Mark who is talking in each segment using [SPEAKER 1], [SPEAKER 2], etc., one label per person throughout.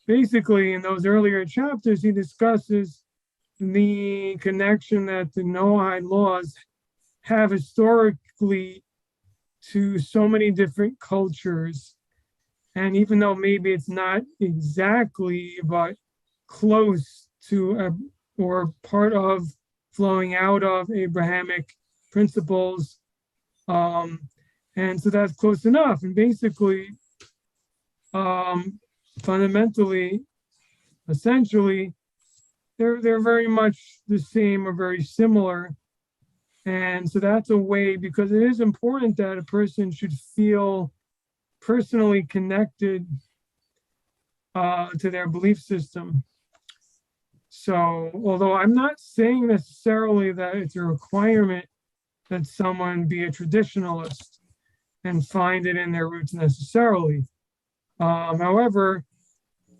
[SPEAKER 1] basically in those earlier chapters, he discusses the connection that the Noahide laws have historically to so many different cultures. And even though maybe it's not exactly, but close to or part of flowing out of Abrahamic principles. And so that's close enough. And basically, fundamentally, essentially, they're very much the same or very similar. And so that's a way, because it is important that a person should feel personally connected to their belief system. So, although I'm not saying necessarily that it's a requirement that someone be a traditionalist and find it in their roots necessarily. However,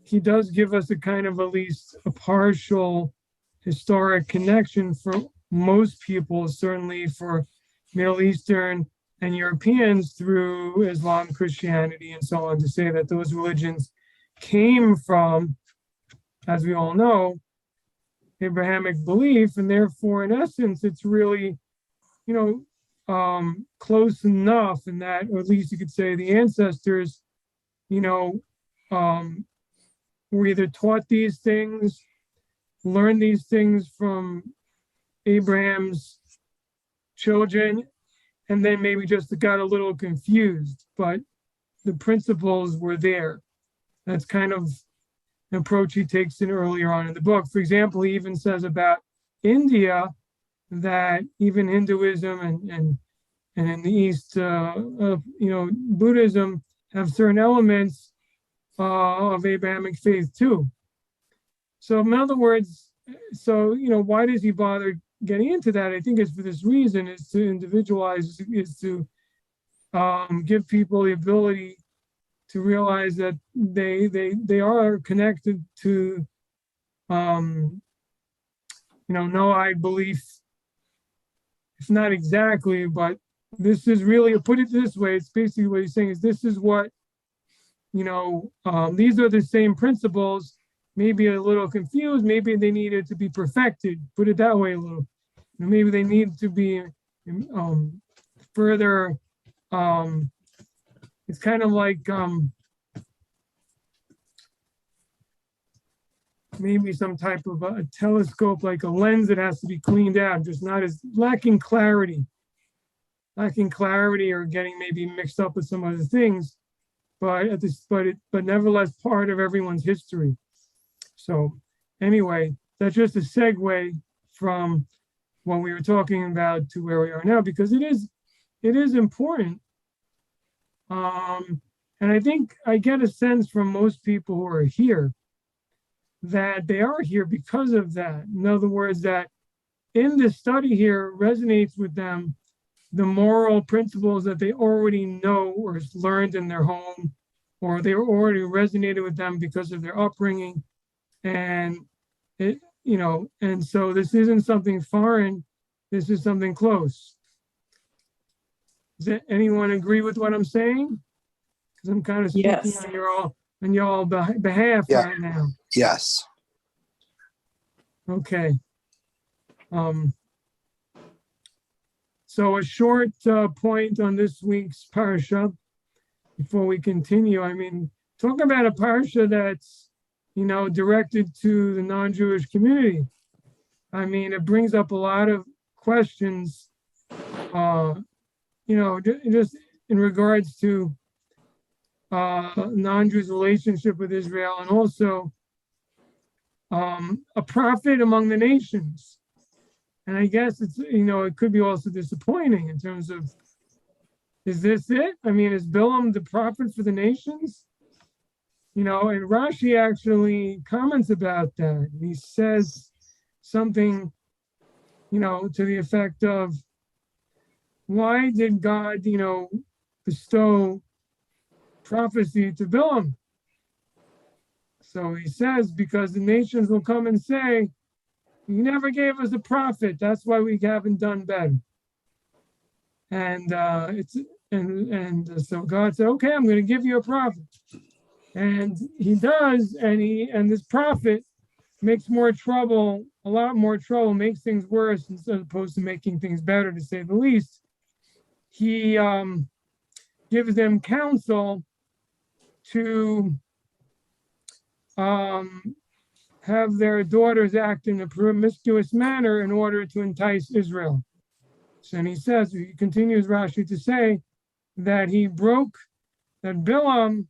[SPEAKER 1] he does give us a kind of at least a partial historic connection for most people, certainly for Middle Eastern and Europeans through Islam, Christianity, and so on, to say that those religions came from, as we all know, Abrahamic belief, and therefore, in essence, it's really, close enough in that, or at least you could say the ancestors, were either taught these things, learned these things from Abraham's children, and then maybe just got a little confused, but the principles were there. That's kind of an approach he takes in earlier on in the book. For example, he even says about India that even Hinduism and in the East, Buddhism have certain elements of Abrahamic faith too. So in other words, why does he bother getting into that? I think it's for this reason, is to individualize, is to give people the ability to realize that they are connected to, Noahide belief. It's not exactly, but this is really, put it this way, it's basically what he's saying is this is what, these are the same principles, maybe a little confused, maybe they needed to be perfected, put it that way a little. Maybe they need to be further, it's kind of like maybe some type of a telescope, like a lens that has to be cleaned out, just not as lacking clarity or getting maybe mixed up with some other things, but nevertheless part of everyone's history. So anyway, that's just a segue from what we were talking about to where we are now, because it is important. And I think I get a sense from most people who are here that they are here because of that. In other words, that in this study here resonates with them the moral principles that they already know or learned in their home, or they already resonated with them because of their upbringing. And and so this isn't something foreign, this is something close. Does anyone agree with what I'm saying? Because I'm kind of speaking
[SPEAKER 2] Yes.
[SPEAKER 1] on your behalf right now.
[SPEAKER 3] Yes.
[SPEAKER 1] Okay. So a short point on this week's parsha before we continue. I mean, talk about a parsha that's, directed to the non-Jewish community. I mean, it brings up a lot of questions, just in regards to non-Jews' relationship with Israel, and also a prophet among the nations. And I guess it's, it could be also disappointing in terms of, is this it? I mean, is Bilam the prophet for the nations? And Rashi actually comments about that. He says something, to the effect of, why did God, bestow prophecy to Bilam? So he says, because the nations will come and say, you never gave us a prophet, that's why we haven't done better. And so God said, okay, I'm going to give you a prophet. And he does, and this prophet makes more trouble, a lot more trouble, makes things worse as opposed to making things better, to say the least. He gives them counsel to have their daughters act in a promiscuous manner in order to entice Israel. So, and he says, he continues Rashi to say that Bilam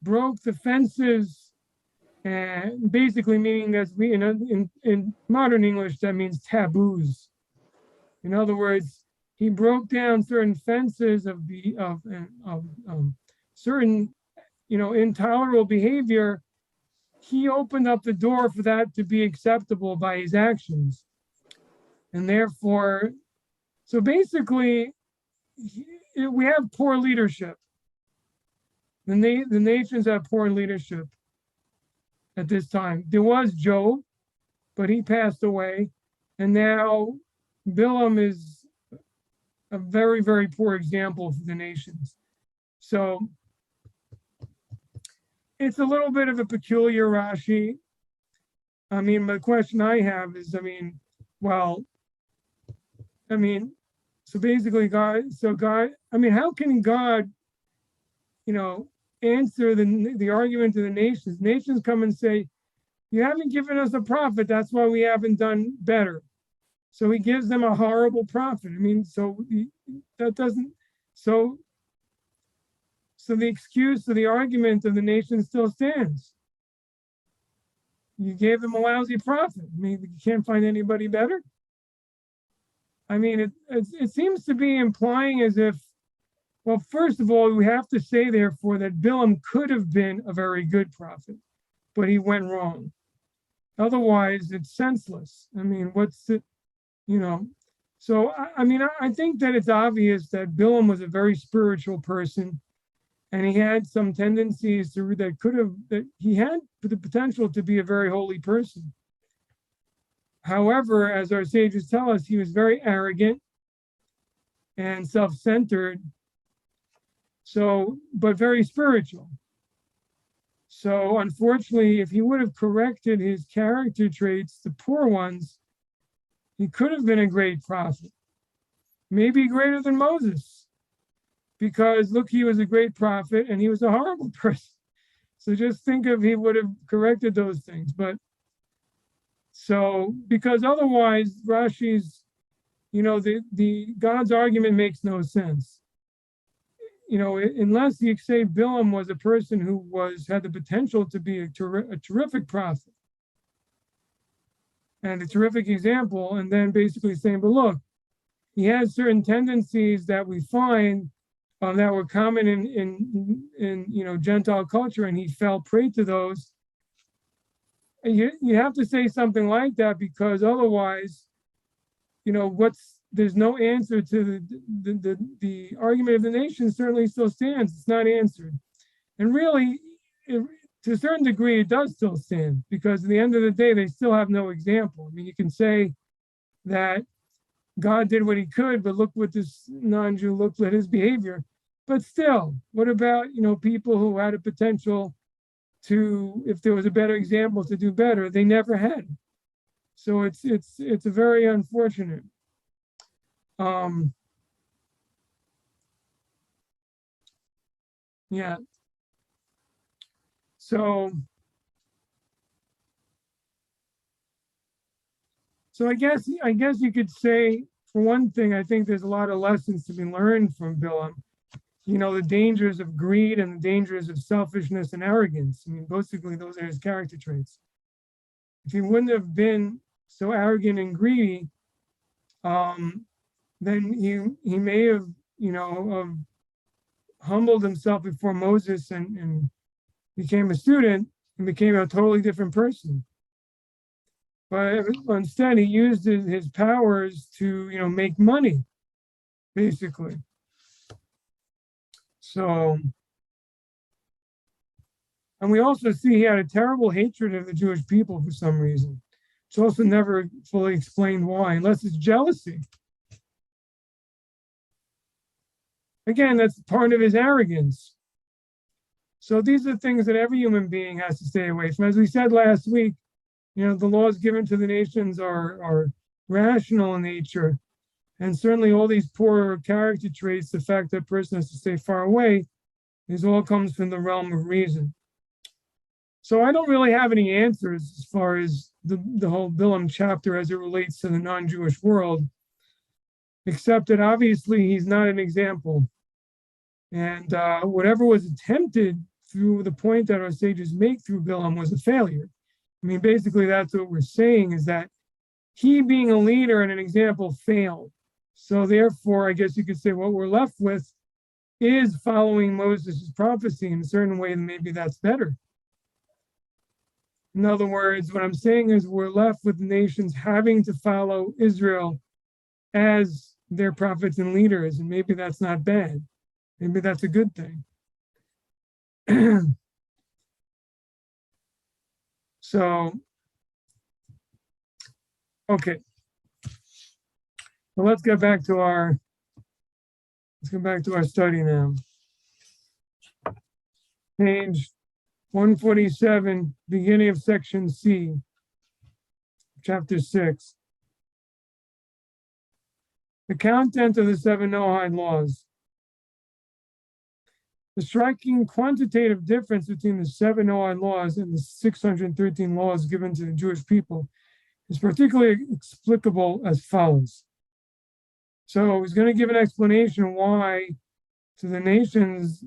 [SPEAKER 1] broke the fences, and basically meaning that in modern English, that means taboos. In other words, he broke down certain fences of certain, intolerable behavior. He opened up the door for that to be acceptable by his actions. And therefore, so basically, we have poor leadership. The nations have poor leadership at this time. There was Job, but he passed away. And now Bilam is a very, very poor example for the nations. So it's a little bit of a peculiar Rashi. I mean, the question I have is, so basically God, how can God, answer the argument to the nations? Nations come and say, you haven't given us a prophet, that's why we haven't done better. So he gives them a horrible prophet. So the excuse or the argument of the nation still stands. You gave them a lousy prophet. You can't find anybody better. It seems to be implying as if, well, first of all, we have to say, therefore, that Bilam could have been a very good prophet, but he went wrong. Otherwise, it's senseless. What's it, So, I think that it's obvious that Bilam was a very spiritual person, and he had some tendencies that he had the potential to be a very holy person. However, as our sages tell us, he was very arrogant and self-centered, but very spiritual. So unfortunately, if he would have corrected his character traits, the poor ones, he could have been a great prophet, maybe greater than Moses, because look, he was a great prophet and he was a horrible person. So just think if he would have corrected those things. Because otherwise Rashi's, the God's argument makes no sense. Unless you say Bilam was a person who had the potential to be a terrific prophet and a terrific example, and then basically saying, but look, he has certain tendencies that we find that were common in Gentile culture, and he fell prey to those. And you have to say something like that, because otherwise, there's no answer to the argument of the nation. Certainly still stands. It's not answered. And really, to a certain degree, it does still stand, because at the end of the day, they still have no example. You can say that God did what he could, but look what this non-Jew looked at his behavior. But still, what about, people who had a potential to, if there was a better example, to do better? They never had. So it's a very unfortunate. Yeah. So I guess you could say, for one thing, I think there's a lot of lessons to be learned from Bilam. The dangers of greed and the dangers of selfishness and arrogance. Basically, those are his character traits. If he wouldn't have been so arrogant and greedy, then he may have, humbled himself before Moses and became a student and became a totally different person. But instead, he used his powers to, make money, basically. So, and we also see he had a terrible hatred of the Jewish people for some reason. It's also never fully explained why, unless it's jealousy. Again, that's part of his arrogance. So these are things that every human being has to stay away from. As we said last week, the laws given to the nations are rational in nature. And certainly all these poor character traits, the fact that a person has to stay far away, this all comes from the realm of reason. So I don't really have any answers as far as the whole Bilam chapter as it relates to the non-Jewish world, except that obviously he's not an example. And whatever was attempted through the point that our sages make through Bilam was a failure. I mean, basically that's what we're saying, is that he, being a leader and an example, failed. So therefore, I guess you could say what we're left with is following Moses' prophecy in a certain way, and maybe that's better. In other words, what I'm saying is we're left with the nations having to follow Israel as their prophets and leaders, and maybe that's not bad. Maybe that's a good thing. So, okay. So let's go back to our study now. Page 147, beginning of section C, chapter 6. The content of the 7 Noahide laws. The striking quantitative difference between the 7 Noahide laws and the 613 laws given to the Jewish people is particularly explicable as follows. So he's going to give an explanation why to the nations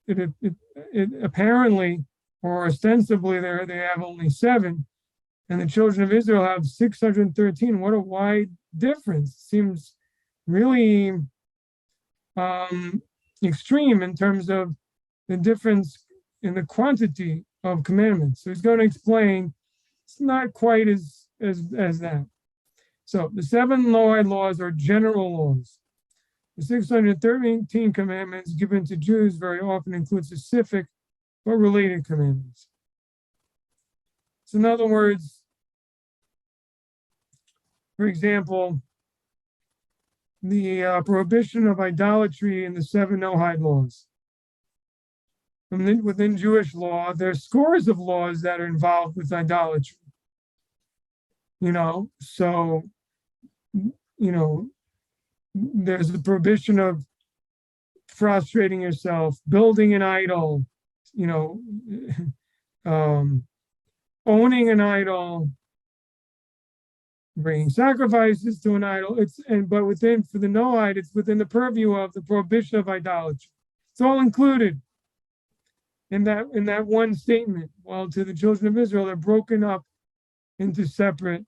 [SPEAKER 1] it apparently or ostensibly they have only 7, and the children of Israel have 613. What a wide difference. Seems really extreme in terms of the difference in the quantity of commandments. So he's going to explain it's not quite as that. So the 7 Noahide laws are general laws. The 613 commandments given to Jews very often include specific but related commandments. So in other words, for example, the prohibition of idolatry in the 7 Noahide laws. Within Jewish law, there's scores of laws that are involved with idolatry. So, there's the prohibition of prostrating yourself, building an idol, owning an idol, bringing sacrifices to an idol. But for the Noahide, it's within the purview of the prohibition of idolatry. It's all included in that one statement. While to the children of Israel, they're broken up into separate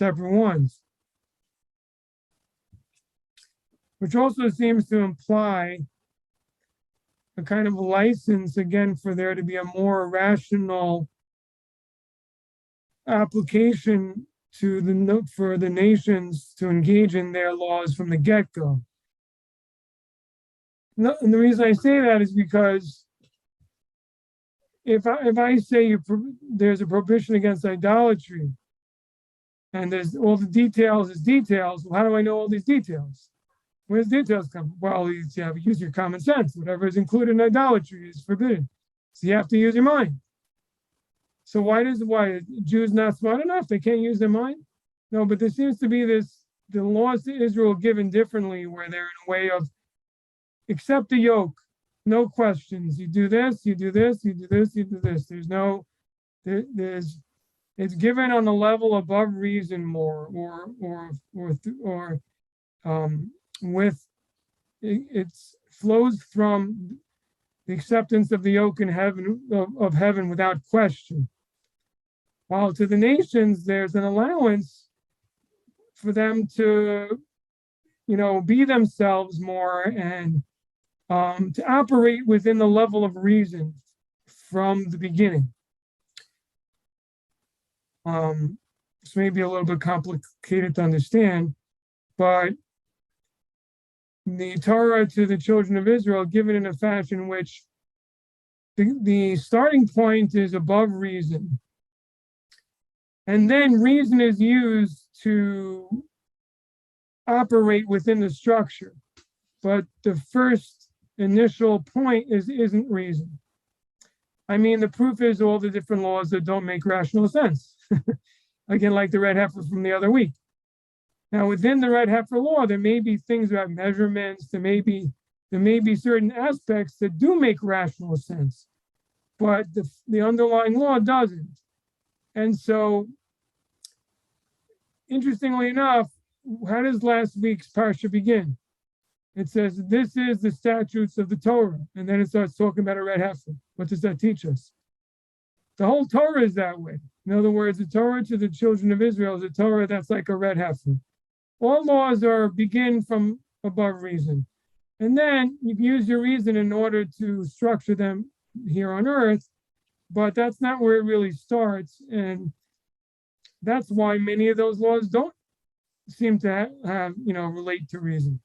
[SPEAKER 1] ones, which also seems to imply a kind of license again for there to be a more rational application for the nations to engage in their laws from the get-go. And the reason I say that is because if I say there's a prohibition against idolatry, and there's all the details is details, well, how do I know all these details? Where does details come? Well, you have to use your common sense. Whatever is included in idolatry is forbidden. So you have to use your mind. So why Jews not smart enough? They can't use their mind? No, but there seems to be the laws to Israel given differently, where they're in a way of accept the yoke, no questions. You do this, you do this, you do this, you do this. It's given on a level above reason more, it flows from the acceptance of the yoke in heaven of heaven without question. While to the nations, there's an allowance for them to, be themselves more and to operate within the level of reason from the beginning. This may be a little bit complicated to understand, but the Torah to the children of Israel given in a fashion in which the starting point is above reason. And then reason is used to operate within the structure. But the first initial point isn't reason. I mean, the proof is all the different laws that don't make rational sense. Again, like the red heifer from the other week. Now, within the red heifer law, there may be things about measurements, there may be certain aspects that do make rational sense, but the underlying law doesn't. And so, interestingly enough, how does last week's parsha begin? It says, this is the statutes of the Torah. And then it starts talking about a red heifer. What does that teach us? The whole Torah is that way. In other words, the Torah to the children of Israel is a Torah that's like a red heifer. All laws begin from above reason. And then you use your reason in order to structure them here on earth, but that's not where it really starts. And that's why many of those laws don't seem to have relate to reason.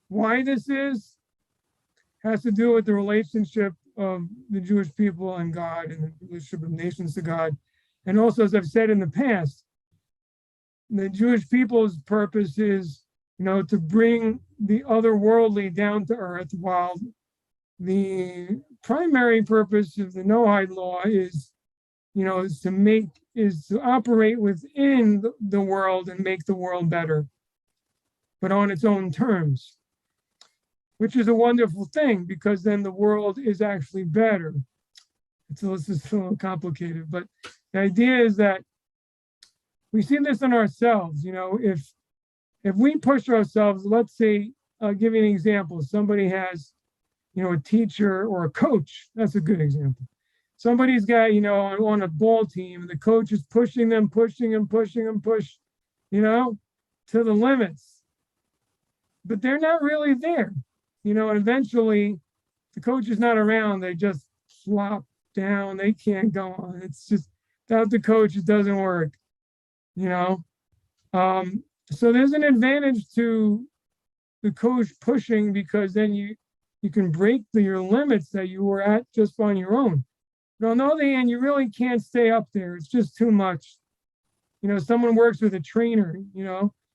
[SPEAKER 1] Why this has to do with the relationship of the Jewish people and God and the relationship of nations to God. And also, as I've said in the past, the Jewish people's purpose is, to bring the otherworldly down to earth, while the primary purpose of the Noahide law is to operate within the world and make the world better, but on its own terms, which is a wonderful thing, because then the world is actually better. It's a little complicated, but the idea is that we see this in ourselves. If we push ourselves, let's say, I'll give you an example. Somebody has, a teacher or a coach. That's a good example. Somebody's got, on a ball team, and the coach is pushing them, push, to the limits. But they're not really there. And eventually the coach is not around. They just flop down. They can't go on. It's just, without the coach, it doesn't work. So there's an advantage to the coach pushing, because then you can break your limits that you were at just on your own. But on the other hand, you really can't stay up there. It's just too much. Someone works with a trainer,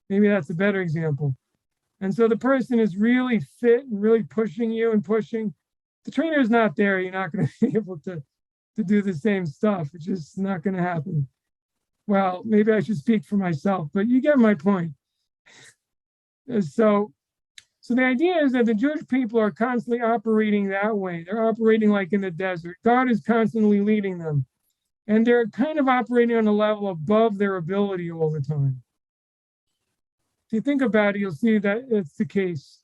[SPEAKER 1] maybe that's a better example. And so the person is really fit and really pushing you and pushing. The trainer is not there. You're not going to be able to do the same stuff. It's just not going to happen. Well, maybe I should speak for myself, but you get my point. So the idea is that the Jewish people are constantly operating that way. They're operating like in the desert. God is constantly leading them. And they're kind of operating on a level above their ability all the time. If you think about it, you'll see that it's the case.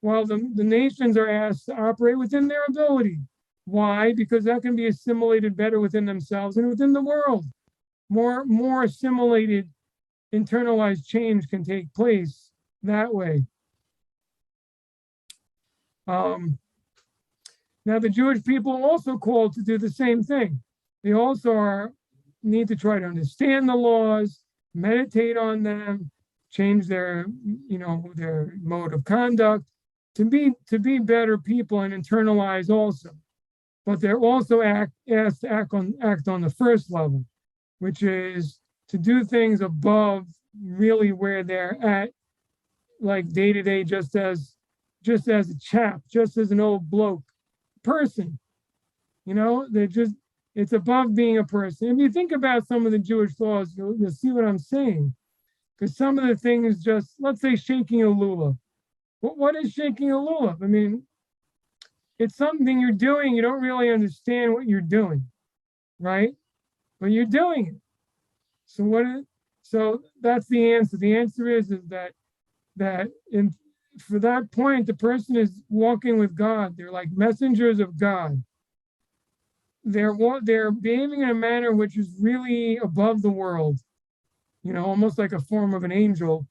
[SPEAKER 1] While the nations are asked to operate within their ability. Why? Because that can be assimilated better within themselves and within the world. More assimilated, internalized change can take place that way. Now, the Jewish people are also called to do the same thing. They also need to try to understand the laws, meditate on them, change their mode of conduct to be better people and internalize also. But they're also asked to act on the first level, which is to do things above really where they're at, like day to day, just as a chap, just as an old bloke person. It's above being a person. If you think about some of the Jewish laws, you'll see what I'm saying. Because some of the things, just let's say shaking a lulav. What is shaking a lulav? I mean, it's something you're doing. You don't really understand what you're doing, right? But you're doing it. So that's the answer. The answer is that for that point, the person is walking with God. They're like messengers of God. They're behaving in a manner which is really above the world, almost like a form of an angel,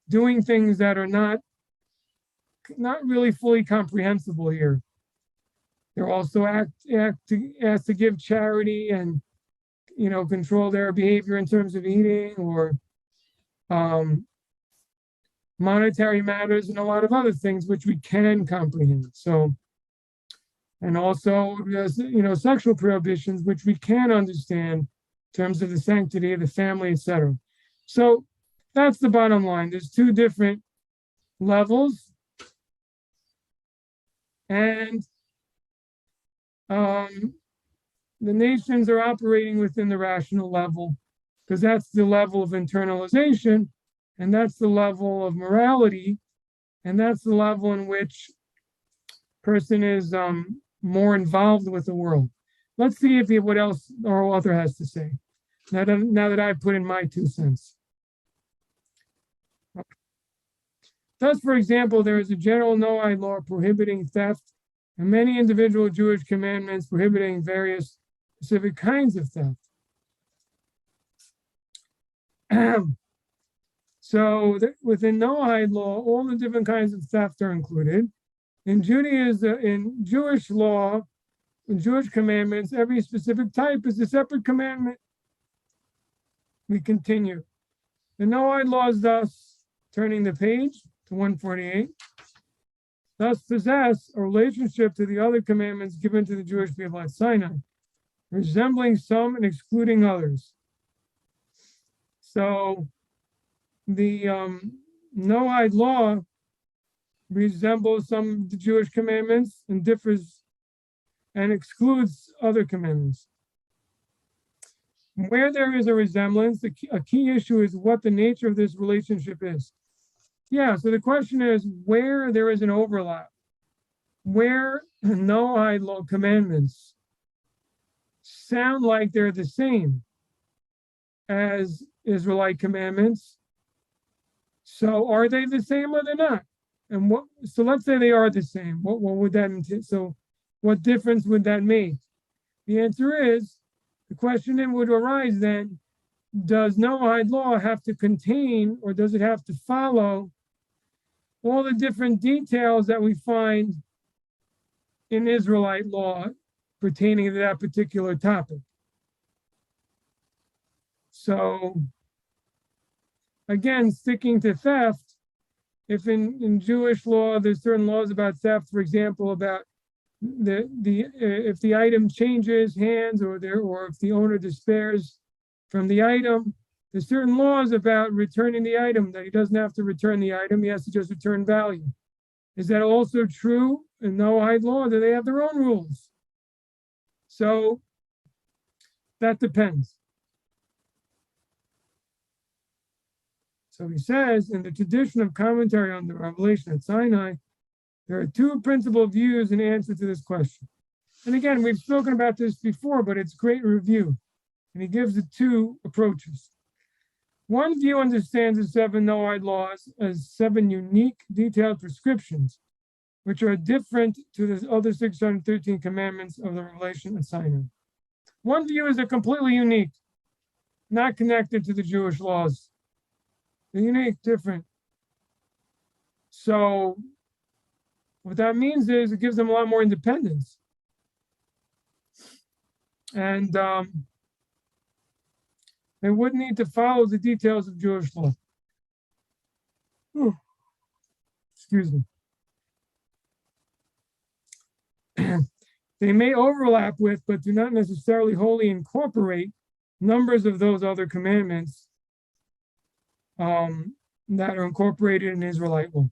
[SPEAKER 1] doing things that are not really fully comprehensible here. They're also asked to give charity and control their behavior in terms of eating or monetary matters and a lot of other things which we can comprehend. So, and also sexual prohibitions which we can understand in terms of the sanctity of the family, etc. So that's the bottom line. There's two different levels, and The nations are operating within the rational level because that's the level of internalization, and that's the level of morality, and that's the level in which person is more involved with the world. Let's see if what else our author has to say. Now that I've put in my 2 cents. Thus, for example, there is a general Noahide law prohibiting theft and many individual Jewish commandments prohibiting various specific kinds of theft. So within Noahide law, all the different kinds of theft are included. In Judaism, in Jewish law, in Jewish commandments, every specific type is a separate commandment. We continue. The Noahide laws, thus, turning the page to 148, thus possess a relationship to the other commandments given to the Jewish people at Sinai, resembling some and excluding others. So the Noahide law resembles some of the Jewish commandments and differs and excludes other commandments. Where there is a resemblance, a key issue is what the nature of this relationship is. Yeah, so the question is where there is an overlap, where Noahide law commandments sound like they're the same as Israelite commandments. So are they the same or they're not? And so let's say they are the same. What would that entail? So what difference would that make? The answer is, the question then would arise then, does Noahide law have to contain, or does it have to follow all the different details that we find in Israelite law pertaining to that particular topic? So again, sticking to theft, if in Jewish law there's certain laws about theft, for example, about if the item changes hands or if the owner despairs from the item, there's certain laws about returning the item, that he doesn't have to return the item, he has to just return value. Is that also true in Noahide law? Do they have their own rules? So that depends. So he says, in the tradition of commentary on the revelation at Sinai, there are 2 principal views in answer to this question. And again, we've spoken about this before, but it's great review. And he gives the 2 approaches. One view understands the 7 Noahide laws as 7 unique, detailed prescriptions, which are different to the other 613 commandments of the revelation at Sinai. One view is they're completely unique, not connected to the Jewish laws. They're unique, different. So what that means is it gives them a lot more independence. And they wouldn't need to follow the details of Jewish law. Excuse me. They may overlap with, but do not necessarily wholly incorporate numbers of those other commandments that are incorporated in Israelite law.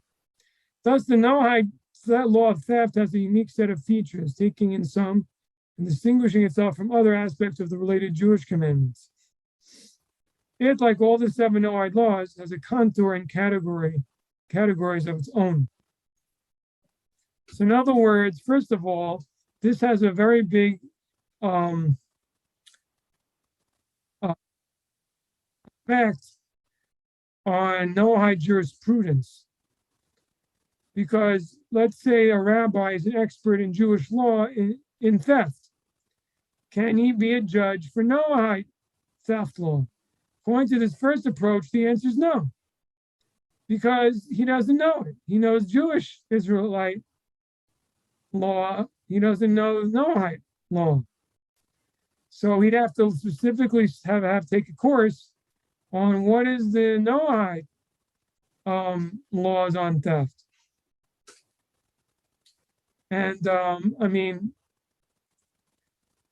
[SPEAKER 1] Thus, the Noahide that law of theft has a unique set of features, taking in some and distinguishing itself from other aspects of the related Jewish commandments. It, like all the 7 Noahide laws, has a contour and categories of its own. So in other words, first of all, this has a very big effect on Noahide jurisprudence. Because let's say a rabbi is an expert in Jewish law in theft. Can he be a judge for Noahide theft law? According to this first approach, the answer is no. Because he doesn't know it. He knows Jewish Israelite law. He doesn't know Noahide law. So he'd have to specifically have take a course on what is the Noahide laws on theft. And I mean,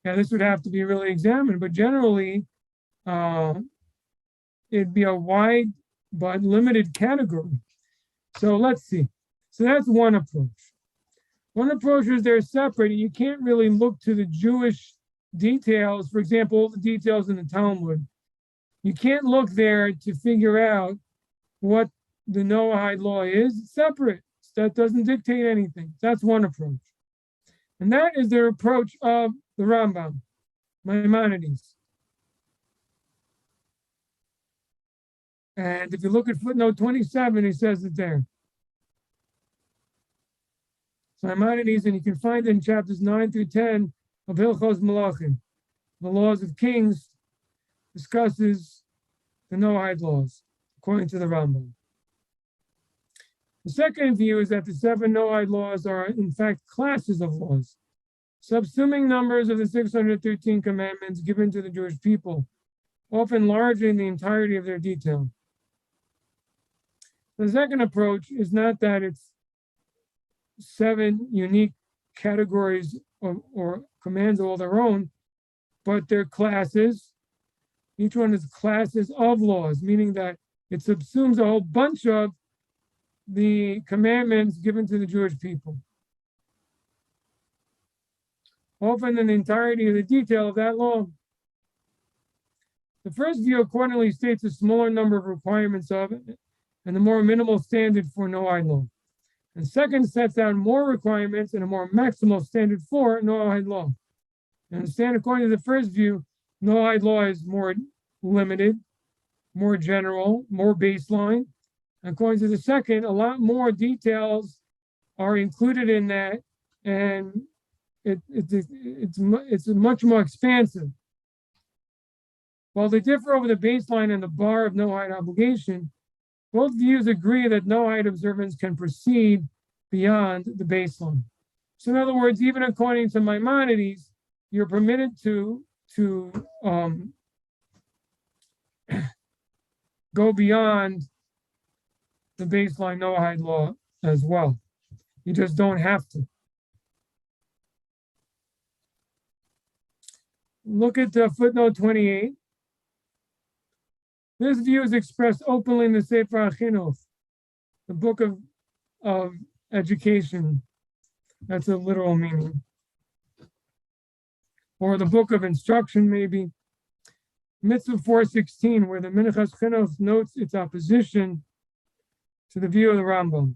[SPEAKER 1] yeah, this would have to be really examined, but generally, it'd be a wide but limited category. So let's see. So that's one approach. One approach is they're separate. You can't really look to the Jewish details, for example, all the details in the Talmud. You can't look there to figure out what the Noahide law is. It's separate. That doesn't dictate anything. That's one approach. And that is the approach of the Rambam, Maimonides. And if you look at footnote 27, he says it there. Maimonides, and you can find it in chapters 9 through 10 of Hilchos Malachim. The laws of kings discusses the Noahide laws, according to the Rambam. The second view is that the 7 Noahide laws are, in fact, classes of laws, subsuming numbers of the 613 commandments given to the Jewish people, often larger in the entirety of their detail. The second approach is not that it's 7 unique categories or commands all their own, but they're classes. Each one is classes of laws, meaning that it subsumes a whole bunch of the commandments given to the Jewish people, often in the entirety of the detail of that law. The first view accordingly states a smaller number of requirements of it and a more minimal standard for Noahide law. And second sets out more requirements and a more maximal standard for Noahide law. And understand, according to the first view, Noahide law is more limited, more general, more baseline. According to the second, a lot more details are included in that, and it's much more expansive. While they differ over the baseline and the bar of Noahide obligation, both views agree that Noahide observance can proceed beyond the baseline. So in other words, even according to Maimonides, you're permitted to go beyond the baseline Noahide law as well. You just don't have to. Look at footnote 28. This view is expressed openly in the Sefer HaChinuch, the book of education. That's a literal meaning. Or the book of instruction, maybe. Mitzvah 416, where the Minchas Chinuch notes its opposition to the view of the Rambam.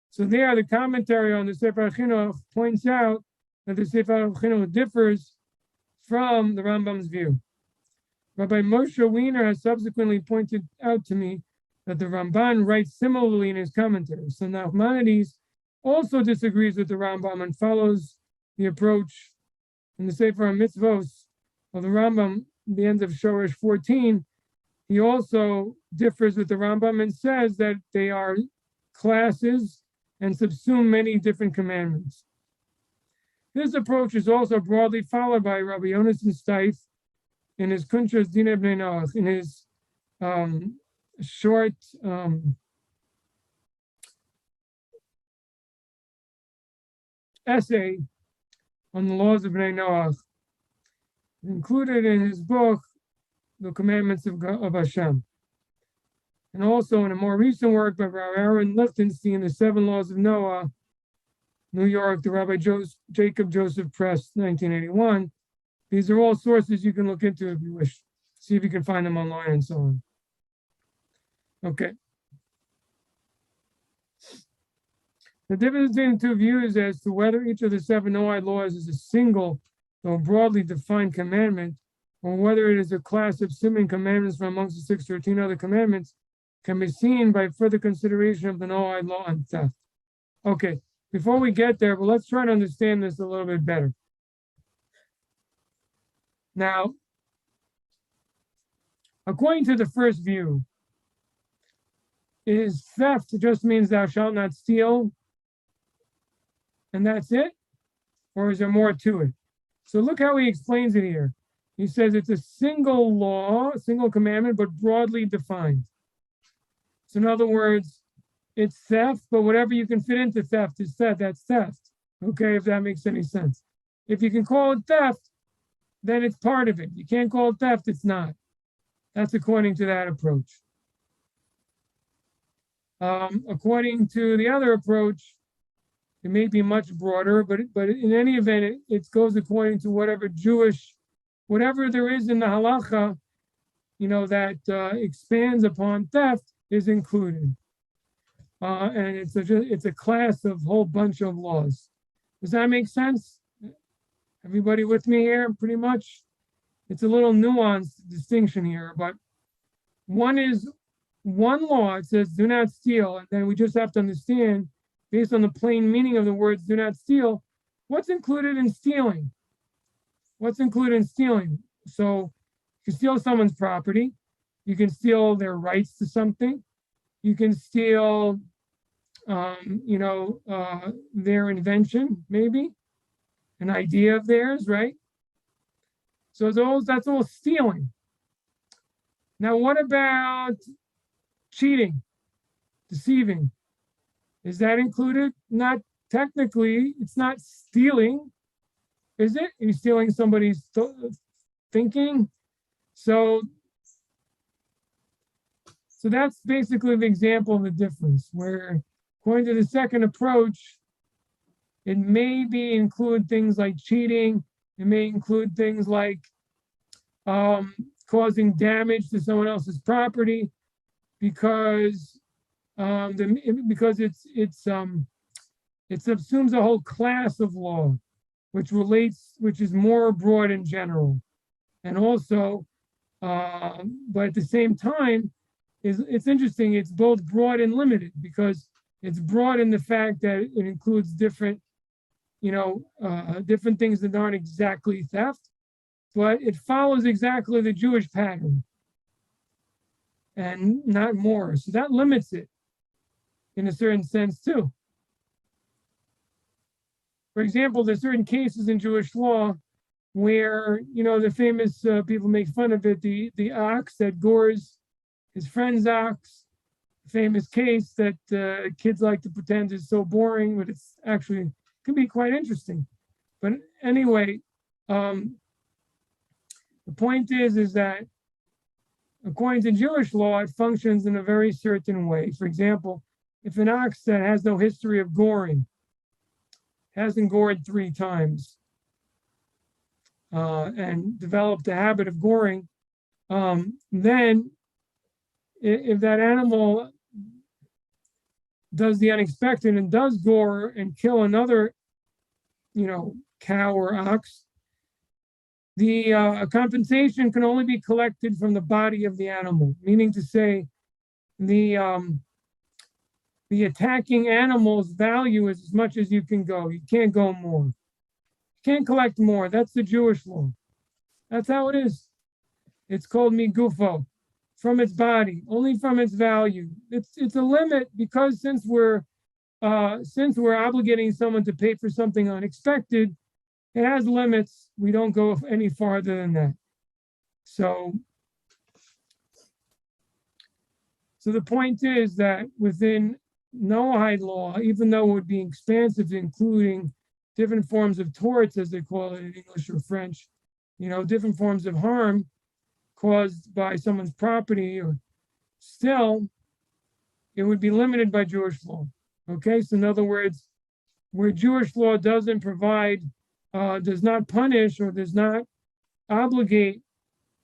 [SPEAKER 1] So there, the commentary on the Sefer HaChinuch points out that the Sefer HaChinuch differs from the Rambam's view. Rabbi Moshe Wiener has subsequently pointed out to me that the Ramban writes similarly in his commentary. So Nachmanides also disagrees with the Rambam and follows the approach in the Sefer HaMitzvos of the Rambam, the end of Shoresh 14. He also differs with the Rambam and says that they are classes and subsume many different commandments. This approach is also broadly followed by Rabbi Yonason Steif in his Kuntres Dinei Bnei Noach, in his short essay on the laws of Bnei Noach, included in his book, The Commandments of Hashem. And also in a more recent work by Rabbi Aaron Lichtenstein, The 7 Laws of Noah, New York, the Rabbi Jacob Joseph Press, 1981. These are all sources you can look into if you wish. See if you can find them online and so on. Okay. The difference between the two views as to whether each of the 7 Noahide laws is a single, though broadly defined commandment, or whether it is a class of seeming commandments from amongst the 613 other commandments, can be seen by further consideration of the Noahide law on theft. Okay, before we get there, but let's try to understand this a little bit better. Now, according to the first view, is theft just means thou shalt not steal, and that's it? Or is there more to it? So look how he explains it here. He says it's a single law, a single commandment, but broadly defined. So in other words, it's theft, but whatever you can fit into theft is theft. That's theft. Okay, if that makes any sense. If you can call it theft, then it's part of it. You can't call it theft, it's not. That's according to that approach. According to the other approach, It may be much broader, but in any event, it goes according to whatever there is in the halacha, that expands upon theft is included. And it's a class of whole bunch of laws. Does that make sense? Everybody with me here, pretty much? It's a little nuanced distinction here, but one law, it says do not steal, and then we just have to understand, based on the plain meaning of the words do not steal, what's included in stealing? What's included in stealing? So you can steal someone's property, you can steal their rights to something, you can steal their invention, maybe an idea of theirs, right? So that's all stealing. Now, what about cheating, deceiving? Is that included? Not technically. It's not stealing, is it? You're stealing somebody's thinking. So that's basically the example of the difference, where according to the second approach, it may include things like cheating. It may include things like causing damage to someone else's property because it subsumes a whole class of law, which is more broad in general, and also, but at the same time, it's interesting. It's both broad and limited because it's broad in the fact that it includes different things that aren't exactly theft, but it follows exactly the Jewish pattern and not more. So that limits it in a certain sense too. For example, there's certain cases in Jewish law where, the famous people make fun of it, the ox that gores his friend's ox, famous case that kids like to pretend is so boring, but it's actually can be quite interesting. But anyway, the point is that according to Jewish law, it functions in a very certain way. For example, if an ox that has no history of goring, hasn't gored 3 times, and developed a habit of goring, then if that animal does the unexpected and does gore and kill another, cow or ox, the compensation can only be collected from the body of the animal, meaning to say the attacking animal's value is as much as you can go. You can't go more. You can't collect more. That's the Jewish law. That's how it is. It's called migufo, from its body, only from its value. It's a limit because since we're obligating someone to pay for something unexpected, it has limits. We don't go any farther than that. So the point is that within Noahide law, even though it would be expansive, including different forms of torts, as they call it in English or French, different forms of harm caused by someone's property, or still, it would be limited by Jewish law. Okay, so in other words, where Jewish law doesn't provide, does not punish, or does not obligate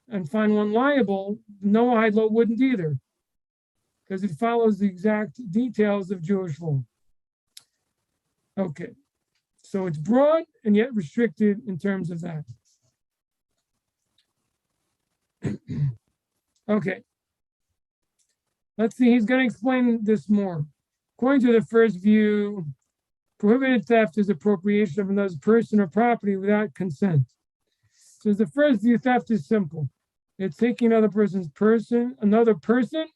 [SPEAKER 1] and find one liable, Noahide law wouldn't either, because it follows the exact details of Jewish law. Okay, so it's broad and yet restricted in terms of that. Okay, let's see, he's going to explain this more. According to the first view, prohibited theft is appropriation of another person or property without consent. So the first view, theft is simple. It's taking another person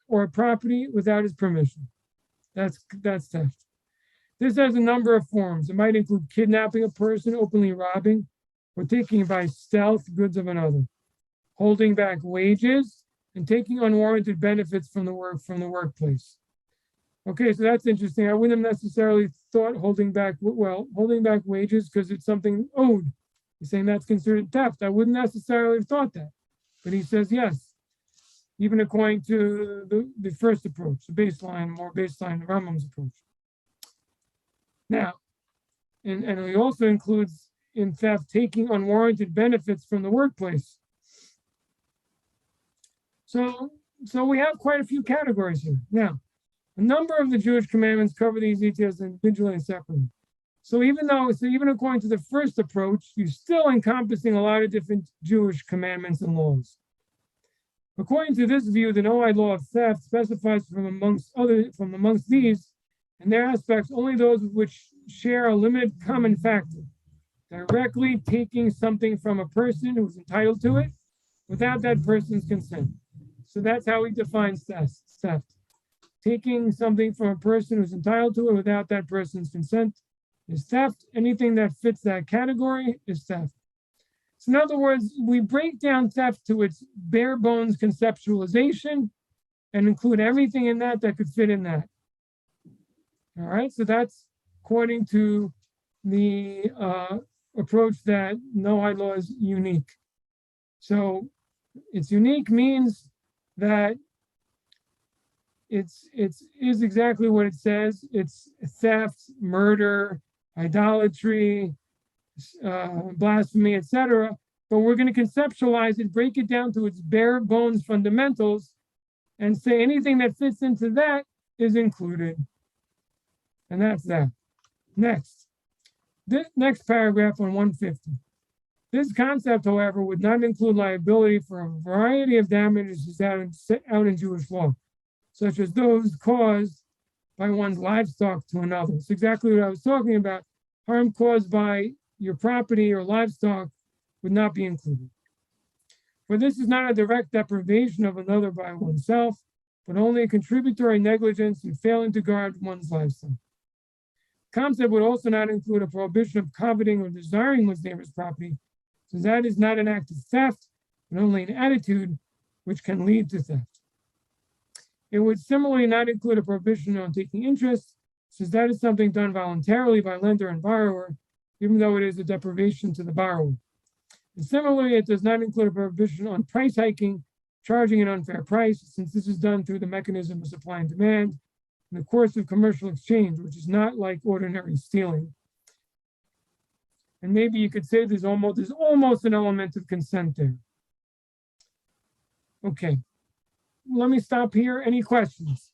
[SPEAKER 1] or a property without his permission. That's theft. This has a number of forms. It might include kidnapping a person, openly robbing, or taking by stealth goods of another, holding back wages, and taking unwarranted benefits from the workplace. Okay, so that's interesting. I wouldn't have necessarily thought holding back wages because it's something owed. He's saying that's considered theft. I wouldn't necessarily have thought that. But he says yes, even according to the first approach, the Rambam's approach. Now, and it also includes in theft taking unwarranted benefits from the workplace. So we have quite a few categories here. Now, a number of the Jewish commandments cover these details individually and separately. So even according to the first approach, you're still encompassing a lot of different Jewish commandments and laws. According to this view, the Noahide law of theft specifies from amongst these, and their aspects, only those which share a limited common factor, directly taking something from a person who's entitled to it without that person's consent. So that's how he defines theft. Taking something from a person who's entitled to it without that person's consent is theft. Anything that fits that category is theft. So in other words, we break down theft to its bare bones conceptualization and include everything in that could fit in that. All right, so that's according to the approach that Noahide law is unique. So it's unique means that it is exactly what it says. It's theft, murder, idolatry, blasphemy, etc. But we're going to conceptualize it, break it down to its bare bones fundamentals, and say anything that fits into that is included. And that's that. Next. This next paragraph on 150. This concept, however, would not include liability for a variety of damages out in Jewish law, such as those caused by one's livestock to another. It's exactly what I was talking about. Harm caused by your property or livestock would not be included. For this is not a direct deprivation of another by oneself, but only a contributory negligence in failing to guard one's livestock. Concept would also not include a prohibition of coveting or desiring one's neighbor's property, since that is not an act of theft, but only an attitude which can lead to theft. It would similarly not include a prohibition on taking interest, since that is something done voluntarily by lender and borrower, even though it is a deprivation to the borrower. And similarly, it does not include a prohibition on price hiking, charging an unfair price, since this is done through the mechanism of supply and demand in the course of commercial exchange, which is not like ordinary stealing. And maybe you could say there's almost an element of consent there. Okay, let me stop here. Any questions?